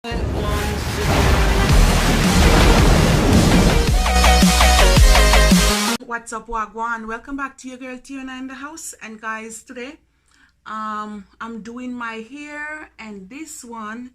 What's up, Wagwan? Welcome back to your girl Tiana in the house. And guys, today I'm doing my hair, and this one,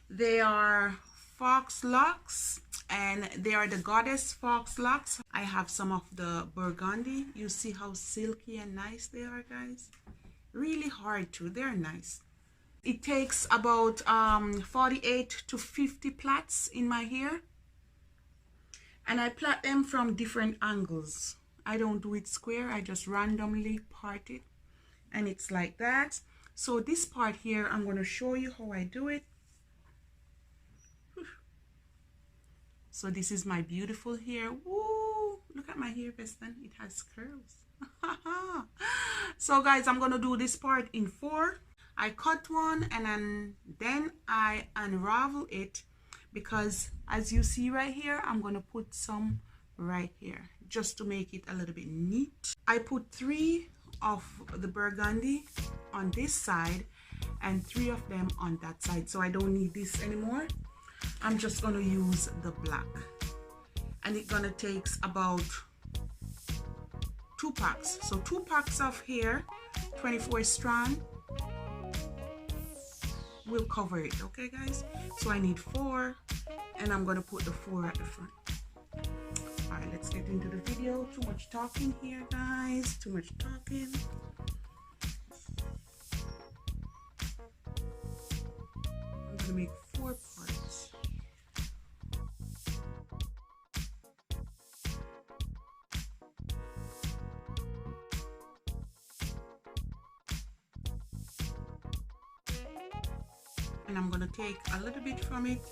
they are Faux Locs, and they are the Goddess Faux Locs. I have some of the burgundy. You see how silky and nice they are, guys. Really hard too. They're nice. It takes about 48 to 50 plaits in my hair, and I plait them from different angles. I don't do it square, I just randomly part it, and it's like that. So this part here, I'm going to show you how I do it. So this is my beautiful hair. Woo! Look at my hair, Weston. It has curls. So guys, I'm going to do this part in 4. I cut one and then I unravel it, because as you see right here, I'm going to put some right here just to make it a little bit neat. I put 3 of the burgundy on this side and 3 of them on that side, so I don't need this anymore. I'm just going to use the black, and it's gonna take about 2 packs. So 2 packs of hair, 24 strand will cover it. Okay guys, so I need 4, and I'm gonna put the 4 at the front. All right, let's get into the video. Too much talking here, guys, too much talking. I'm gonna make 4 parts. And I'm gonna take a little bit from it,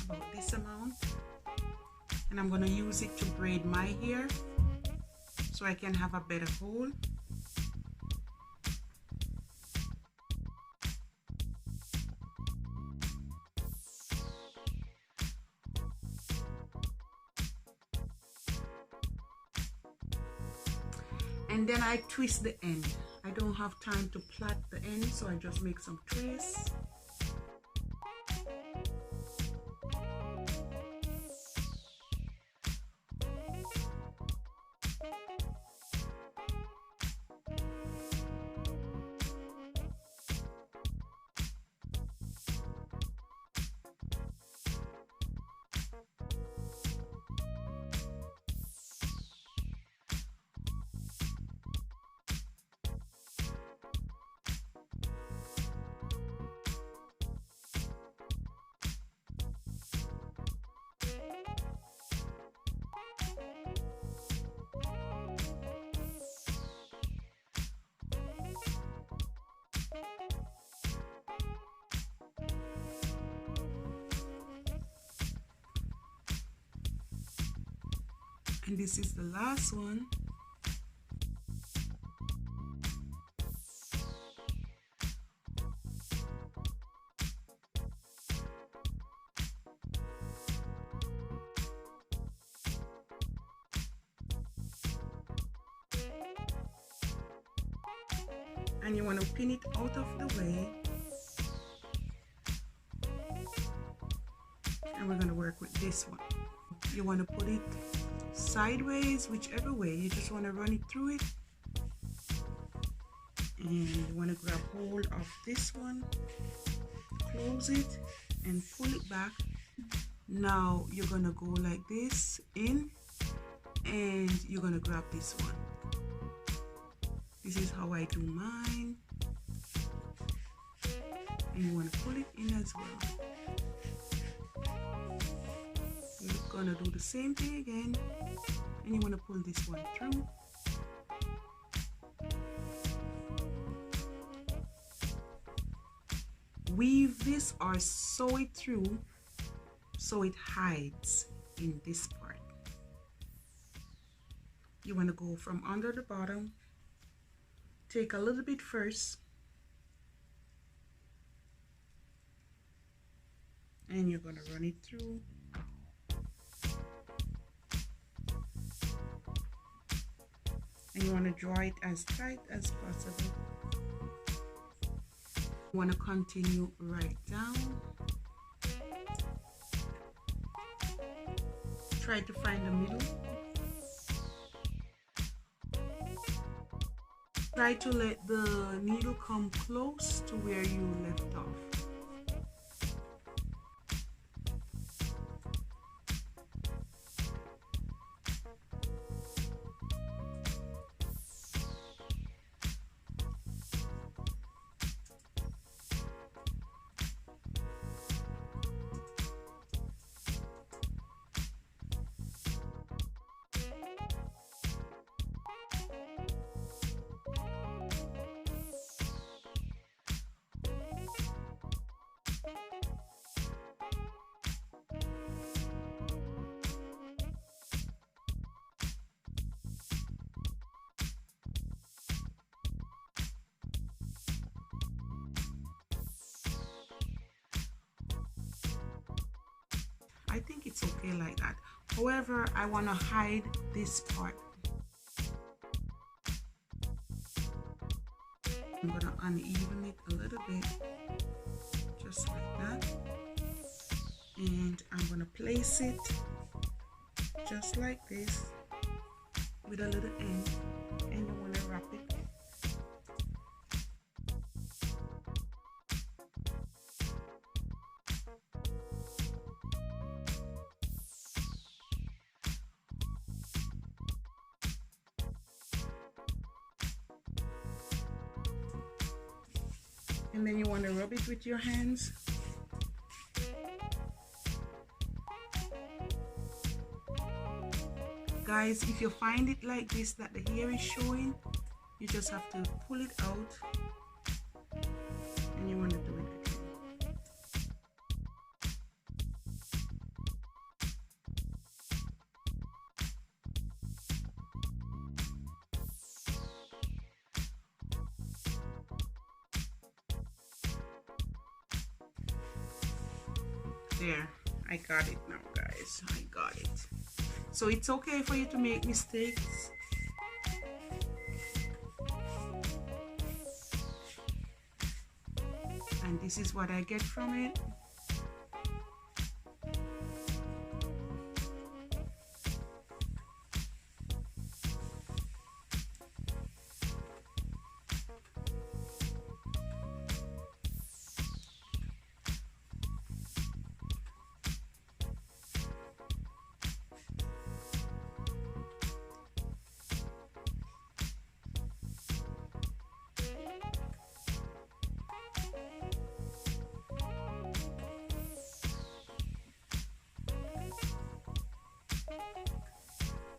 about this amount, and I'm gonna use it to braid my hair so I can have a better hold. And then I twist the end. I don't have time to plait the end, so I just make some twists. And this is the last one. And you want to pin it out of the way. And we're going to work with this one. You want to put it sideways, whichever way. You just want to run it through it, and you want to grab hold of this one, close it and pull it back. Now you're gonna go like this in, and you're gonna grab this one. This is how I do mine, and you want to pull it in as well. You're gonna do the same thing again, and you want to pull this one through. Weave this or sew it through so it hides in this part. You want to go from under the bottom, take a little bit first, and you're going to run it through. And you want to draw it as tight as possible. Want to continue right down. Try to find the middle. Try to let the needle come close to where you left off. I think it's okay like that. However, I want to hide this part. I'm going to uneven it a little bit, just like that. And I'm going to place it just like this with a little end, and you want to wrap it. And then you want to rub it with your hands. Guys, if you find it like this, that the hair is showing, you just have to pull it out, and you want to do it again. There, I got it now, guys. I got it. So it's okay for you to make mistakes. And this is what I get from it.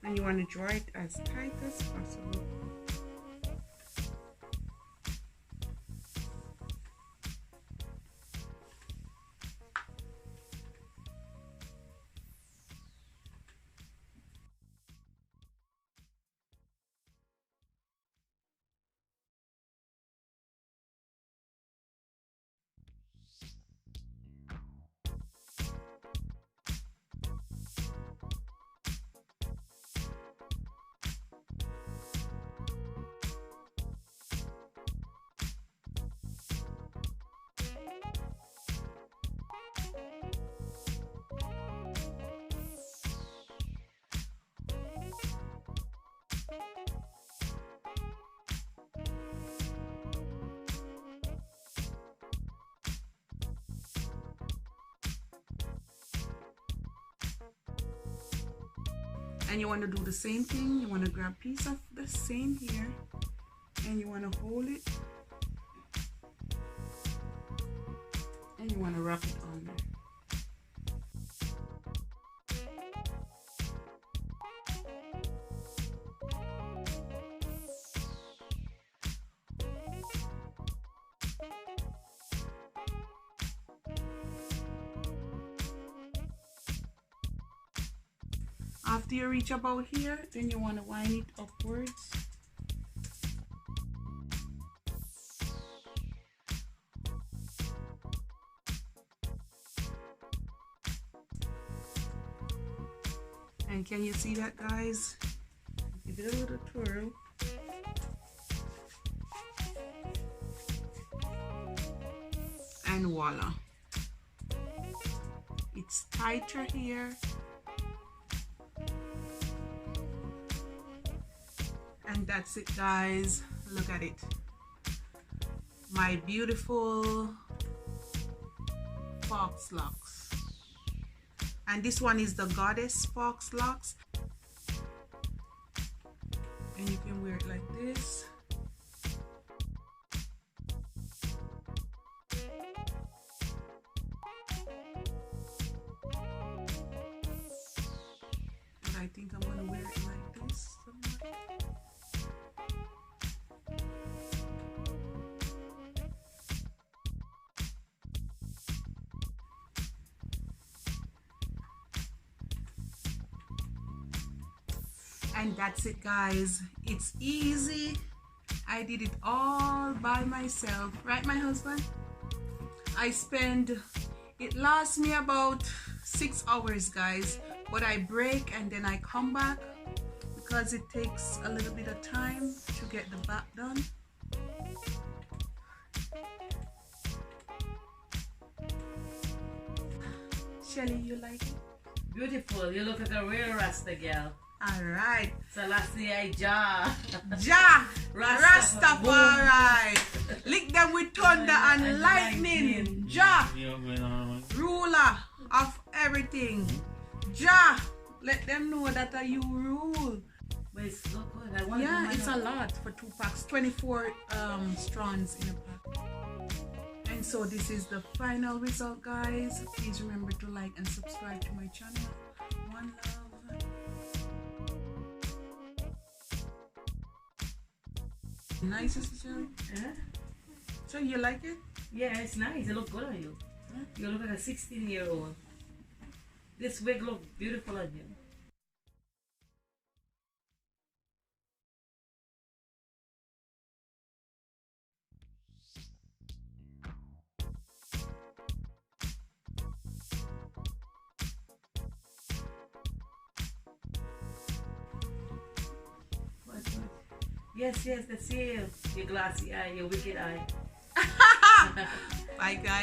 And you want to draw it as tight as possible. And you want to do the same thing. You want to grab a piece of the same hair and you want to hold it and you want to wrap it on there. After you reach about here, then you want to wind it upwards. And can you see that, guys? Give it a little twirl. and voila, it's tighter here. And that's it, guys. Look at it, my beautiful fox locks. And this one is the goddess fox locks, and you can wear it like this. But I think I'm gonna wear it like this somewhere. And that's it, guys. It's easy. I did it all by myself, right, my husband? It lasts me about 6 hours, guys, but I break and then I come back because it takes a little bit of time to get the back done. Shelly, you like it? Beautiful. You look like a real Rasta girl. All right. Selassie Jah. Jah. Rastafari. Lick them with thunder and lightning. Jah. Ruler of everything. Jah. Let them know that you rule. But it's so good. I want it's a lot for 2 packs. 24 strands in a pack. And so this is the final result, guys. Please remember to like and subscribe to my channel. One love. Nice, Sister Shelly? Yeah. So you like it? Yeah, it's nice. It looks good on you. Huh? You look like a 16-year-old. This wig looks beautiful on you. Yes, that's you. Your glassy eye, your wicked eye. Bye, guys.